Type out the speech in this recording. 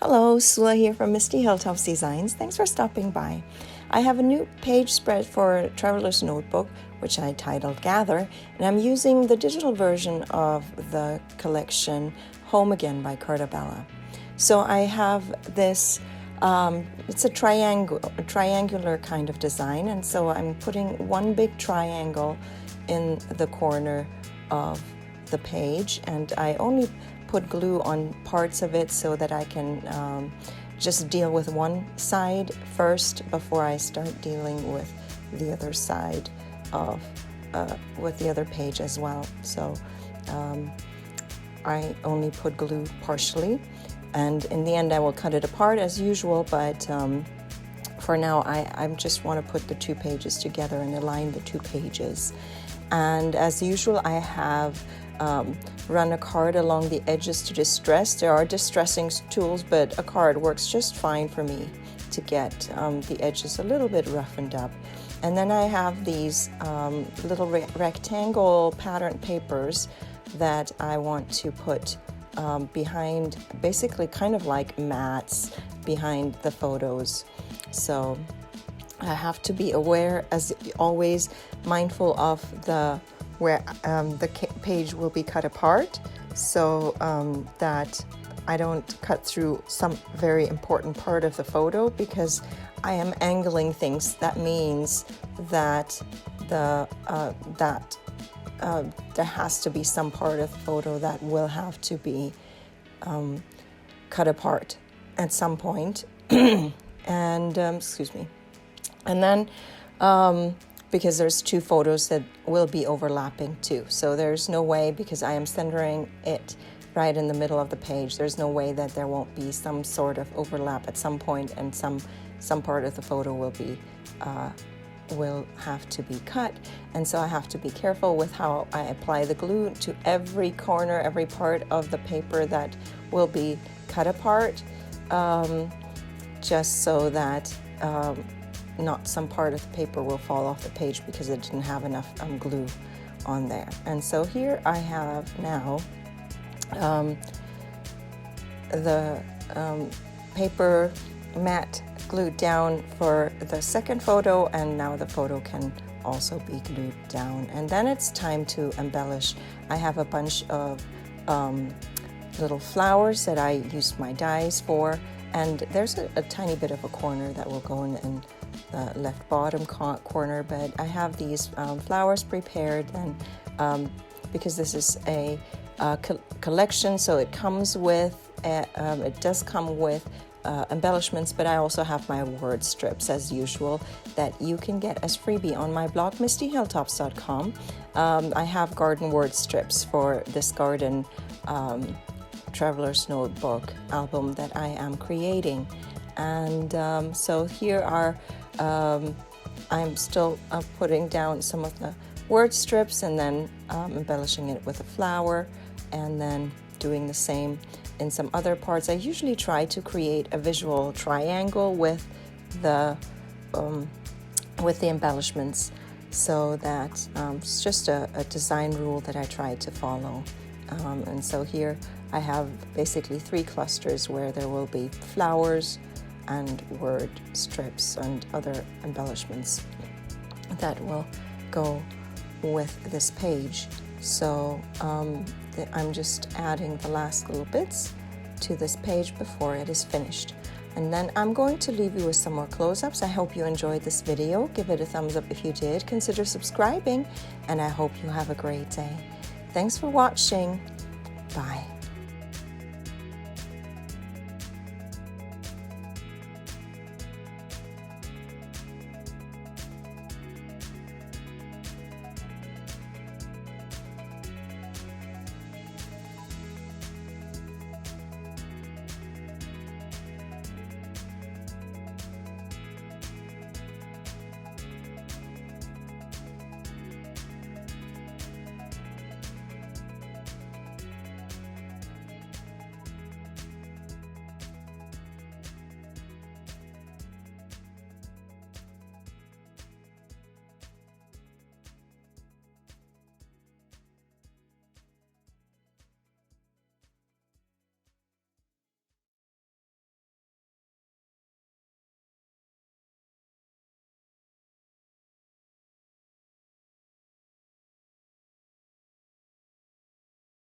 Hello, Sula here from Misty Hilltops Designs. Thanks for stopping by. I have a new page spread for Traveler's Notebook, which I titled Gather, and I'm using the digital version of the collection Home Again by Carta. So I have this, it's a triangular kind of design, and so I'm putting one big triangle in the corner of the page, and I only put glue on parts of it so that I can just deal with one side first before I start dealing with the other side of with the other page as well. So I only put glue partially, and in the end I will cut it apart as usual, but for now I just want to put the two pages together and align the two pages. And as usual, I have run a card along the edges to distress. There are distressing tools, but a card works just fine for me to get the edges a little bit roughened up. And then I have these little rectangle pattern papers that I want to put behind, basically kind of like mats behind the photos. So I have to be aware, as always, mindful of where the page will be cut apart, so that I don't cut through some very important part of the photo, because I am angling things. That means that there has to be some part of the photo that will have to be cut apart at some point. And excuse me. And then because there's two photos that will be overlapping too, so there's no way, because I am centering it right in the middle of the page, there's no way that there won't be some sort of overlap at some point, and some part of the photo will have to be cut. And so I have to be careful with how I apply the glue to every corner, every part of the paper that will be cut apart, just so that not some part of the paper will fall off the page because it didn't have enough glue on there. And so here I have now the paper mat glued down for the second photo, and now the photo can also be glued down. And then it's time to embellish. I have a bunch of little flowers that I used my dies for, and there's a tiny bit of a corner that will go in the left bottom corner, but I have these flowers prepared, and because this is a collection, so it comes with it does come with embellishments, but I also have my word strips as usual that you can get as freebie on my blog mistyhilltops.com. I have garden word strips for this garden Traveler's Notebook album that I am creating, and so here are I'm still putting down some of the word strips, and then embellishing it with a flower, and then doing the same in some other parts. I usually try to create a visual triangle with the embellishments, so that it's just a design rule that I try to follow. And so here I have basically 3 clusters where there will be flowers and word strips and other embellishments that will go with this page. So I'm just adding the last little bits to this page before it is finished. And then I'm going to leave you with some more close-ups. I hope you enjoyed this video. Give it a thumbs up if you did. Consider subscribing, and I hope you have a great day. Thanks for watching. Bye.